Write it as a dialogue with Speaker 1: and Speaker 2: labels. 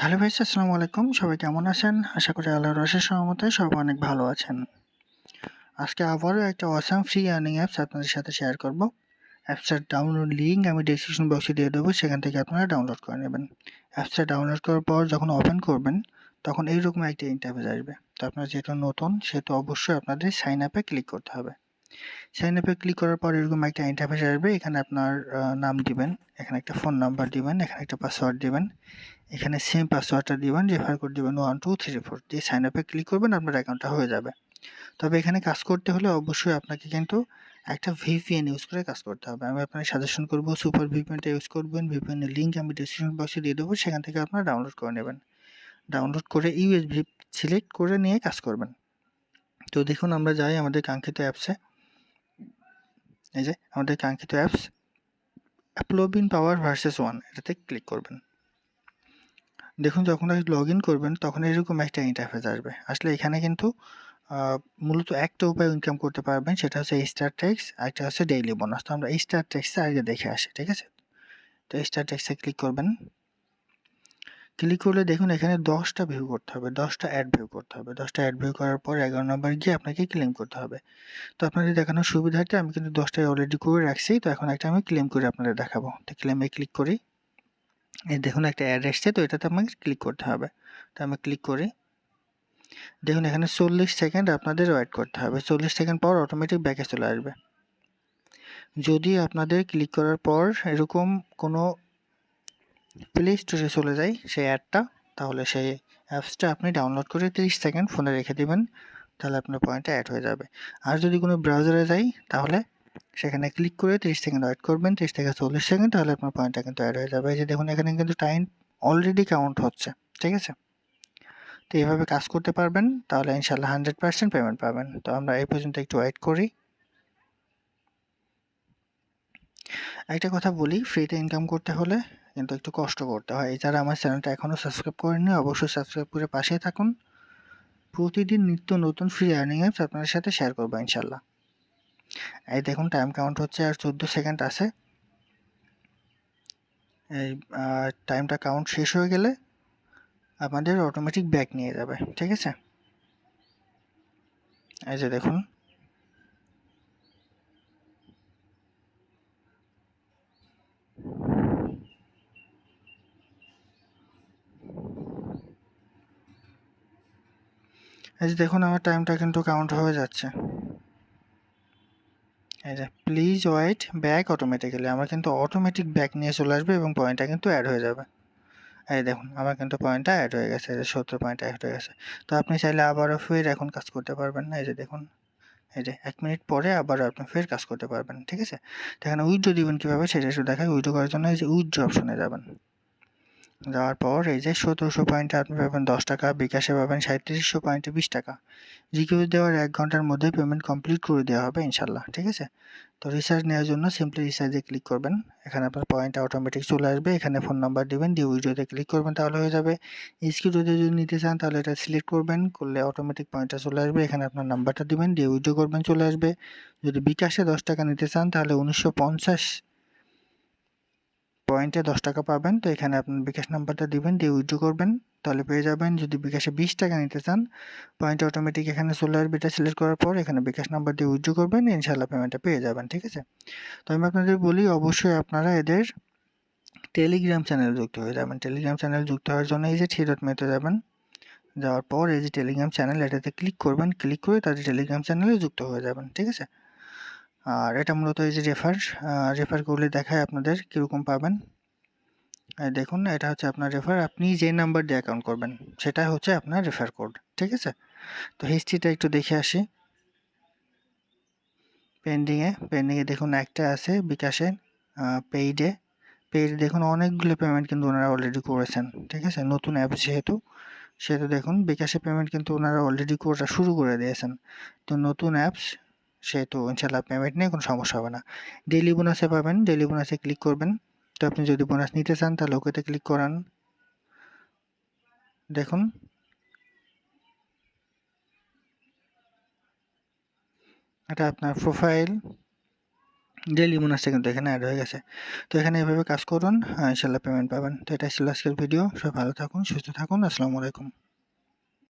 Speaker 1: Hello vice, আসসালামু আলাইকুম। সবাই কেমন আছেন? আশা করি আল্লাহর অশেষ রহমতে সবাই অনেক ভালো আছেন। আজকে আবারও একটা অসাম ফ্রি আর্নিং অ্যাপস আপনাদের সাথে শেয়ার করব। অ্যাপসটার ডাউনলোড লিঙ্ক আমি ডেসক্রিপশন বক্সে দিয়ে দেবো, সেখান থেকে আপনারা ডাউনলোড করে নেবেন। অ্যাপসটা ডাউনলোড করার পর যখন ওপেন করবেন তখন এইরকম একটা ইন্টারফেস আসবে। তো আপনারা যেহেতু নতুন, সেহেতু অবশ্যই আপনাদের সাইন আপে ক্লিক করতে হবে। সাইন আপে ক্লিক করার পর এরকম একটা ইন্টারফেস আসবে। এখানে আপনার নাম দিবেন, এখানে একটা ফোন নাম্বার দিবেন, এখানে একটা পাসওয়ার্ড দিবেন, এখানে সেম পাসওয়ার্ডটা দিবেন, রেফার কোড দিবেন 1234 দিয়ে সাইন আপে ক্লিক করবেন, আপনার অ্যাকাউন্টটা হয়ে যাবে। তবে এখানে কাজ করতে হলে অবশ্যই আপনাকে কিন্তু একটা ভিপিএন ইউজ করে কাজ করতে হবে। আমি আপনাকে সাজেশন করব সুপার ভিপিএনটা ইউজ করবেন। ভিপিএন এর লিঙ্ক আমি ডেসক্রিপশন বক্সে দিয়ে দেবো, সেখান থেকে আপনারা ডাউনলোড করে নেবেন। ডাউনলোড করে ইউএসবি সিলেক্ট করে নিয়ে কাজ করবেন। তো দেখুন, আমরা যাই আমাদের কাঙ্ক্ষিত অ্যাপসে। এই যে আমাদের কাঙ্ক্ষিত অ্যাপস অ্যাপলোবিন পাওয়ার ভার্সেস 1, এটাতে ক্লিক করবেন। দেখুন, যখন লগ ইন করবেন তখন এরকম একটা ইন্টারফেস আসবে। আসলে এখানে কিন্তু মূলত একটা উপায় ইনকাম করতে পারবেন, সেটা হচ্ছে স্টার ট্যাক্স, একটা হচ্ছে ডেইলি বোনাস। তো আমরা স্টার ট্যাক্সে আগে দেখে আসি, ঠিক আছে? তো স্টার ট্যাক্সে ক্লিক করবেন। ক্লিক করলে দেখুন এখানে 10টা ভিউ করতে হবে, 10টা অ্যাড ভিউ করতে হবে। 10টা অ্যাড ভিউ করার পর 11 নম্বর গিয়ে আপনাকে ক্লেম করতে হবে। তো আপনাদের দেখানোর সুবিধার্থে আমি কিন্তু 10টাই অলরেডি করে রাখছি। তো এখন একটা আমি ক্লেম করে আপনাদের দেখাবো। তো ক্লেমে ক্লিক করি। এই দেখুন একটা অ্যাড এসছে, তো এটাতে আমাকে ক্লিক করতে হবে। তো আমি ক্লিক করি। দেখুন এখানে 40 সেকেন্ড আপনাদের ওয়েট করতে হবে। 40 সেকেন্ড পর অটোমেটিক ব্যাকে চলে আসবে। যদি আপনাদের ক্লিক করার পর এরকম কোনো প্লে স্টোরে চলে যায় সেই অ্যাডটা, তাহলে সেই অ্যাপসটা আপনি ডাউনলোড করে 30 সেকেন্ড ফোনে রেখে দিবেন, তাহলে আপনার পয়েন্টটা অ্যাড হয়ে যাবে। আর যদি কোনো ব্রাউজারে যাই তাহলে সেখানে ক্লিক করে 30 সেকেন্ড ওয়েট করবেন, 30 থেকে 40 সেকেন্ড, তাহলে আপনার পয়েন্টটা কিন্তু অ্যাড হয়ে যাবে। এই যে দেখুন এখানে কিন্তু টাইম অলরেডি কাউন্ট হচ্ছে, ঠিক আছে? তো এইভাবে কাজ করতে পারবেন, তাহলে ইনশাল্লাহ 100% পেমেন্ট পাবেন। তো আমরা এই পর্যন্ত একটু ওয়েট করি। একটা কথা বলি, ফ্রিতে ইনকাম করতে হলে কিন্তু একটু কষ্ট করতে হয়। যারা আমার চ্যানেলটা এখনও সাবস্ক্রাইব করেননি অবশ্যই সাবস্ক্রাইব করে পাশেই থাকুন। প্রতিদিন নিত্য নতুন ফ্রি আর্নিং অ্যাপস আপনাদের সাথে শেয়ার করবো ইনশাল্লাহ। এই দেখুন টাইম কাউন্ট হচ্ছে, আর 14 সেকেন্ড আছে। এই টাইমটা কাউন্ট শেষ হয়ে গেলে আমাদের অটোমেটিক ব্যাক নিয়ে যাবে, ঠিক আছে? এই যে দেখুন, এই যে দেখুন আমার টাইমটা কিন্তু কাউন্ট হয়ে যাচ্ছে। এই যে প্লিজ ওয়েট ব্যাক অটোমেটিক্যালি, আমার কিন্তু অটোমেটিক ব্যাক নিয়ে চলে আসবে এবং পয়েন্টটা কিন্তু অ্যাড হয়ে যাবে। এই দেখুন আমার কিন্তু পয়েন্টটা অ্যাড হয়ে গেছে, এই যে 70 পয়েন্ট অ্যাড হয়ে গেছে। তো আপনি চাইলে আবারও ফের এখন কাজ করতে পারবেন না। এই যে দেখুন, এই যে 1 মিনিট পরে আবারও আপনি ফের কাজ করতে পারবেন, ঠিক আছে? তো এখানে উইথড্র দিবেন কীভাবে সেটা একটু দেখাই। উইথড্র করার জন্য এই যে উইথড্র অপশনে যাবেন। যাওয়ার পর এই যে 1700 পয়েন্টে আপনি পাবেন 10 টাকা, বিকাশে পাবেন 3700 পয়েন্টে 20 টাকা। রিকোয়েস্ট দেওয়ার 1 ঘন্টার মধ্যে পেমেন্ট কমপ্লিট করে দেওয়া হবে ইনশাল্লাহ, ঠিক আছে? তো রিচার্জ নেওয়ার জন্য সিম্পলি রিচার্জে ক্লিক করবেন। এখানে আপনার পয়েন্টটা অটোমেটিক চলে আসবে। এখানে ফোন নাম্বার দিবেন, দিয়ে উইথড্রতে ক্লিক করবেন, তাহলে হয়ে যাবে। স্ক্রিপ্টতে যদি নিতে চান তাহলে এটা সিলেক্ট করবেন, করলে অটোমেটিক পয়েন্টটা চলে আসবে। এখানে আপনার নাম্বারটা দিবেন, দিয়ে উইথড্র করবেন, চলে আসবে। যদি বিকাশে 10 টাকা নিতে চান তাহলে 1950 পয়েন্টে 10 টাকা পাবেন। তো এখানে আপনার বিকাশ নাম্বারটা দিবেন, দিয়ে উইথড্র করবেন, তাহলে পেয়ে যাবেন। যদি বিকাশে 20 টাকা নিতে চান, পয়েন্ট অটোমেটিক এখানে চলে আসবে। এটা সিলেক্ট করার পর এখানে বিকাশ নাম্বার দিয়ে উইথড্র করবেন, ইনশাল্লাহ পেমেন্টটা পেয়ে যাবেন, ঠিক আছে? তো আমি আপনাদের বলি অবশ্যই আপনারা এদের টেলিগ্রাম চ্যানেল যুক্ত হয়ে যাবেন। টেলিগ্রাম চ্যানেল যুক্ত হওয়ার জন্য এই যে থ্রি ডট মেনুতে যাবেন। যাওয়ার পর এই যে টেলিগ্রাম চ্যানেল, এটাতে ক্লিক করবেন। ক্লিক করে তাদের টেলিগ্রাম চ্যানেলে যুক্ত হয়ে যাবেন, ঠিক আছে? আর এটা মূলত এই যে রেফার করলে দেখায় আপনাদের কীরকম পাবেন। দেখুন এটা হচ্ছে আপনার রেফার, আপনি যে নাম্বার দিয়ে অ্যাকাউন্ট করবেন সেটা হচ্ছে আপনার রেফার কোড, ঠিক আছে? তো হিস্ট্রিটা একটু দেখে আসি। পেন্ডিংয়ে দেখুন একটা আছে বিকাশে, পেইডে দেখুন অনেকগুলো পেমেন্ট কিন্তু ওনারা অলরেডি করেছেন, ঠিক আছে? নতুন অ্যাপ যেহেতু দেখুন বিকাশে পেমেন্ট কিন্তু ওনারা অলরেডি করা শুরু করে দিয়েছেন। তো নতুন অ্যাপস সেহেতু ইনশাল্লাহ পেমেন্ট নিয়ে কোনো সমস্যা হবে না। ডেইলি বোনাসে পাবেন, ডেইলি বোনাসে ক্লিক করবেন। তো আপনি যদি বোনাস নিতে চান তাহলে ওকেতে ক্লিক করান। দেখুন এটা আপনার প্রোফাইল, ডেইলি বোনাসটা কিন্তু এখানে অ্যাড হয়ে গেছে। তো এখানে এভাবে কাজ করুন, ইনশাল্লাহ পেমেন্ট পাবেন। তো এটাই ছিল আজকের ভিডিও। সবাই ভালো থাকুন, সুস্থ থাকুন। আসসালামু আলাইকুম।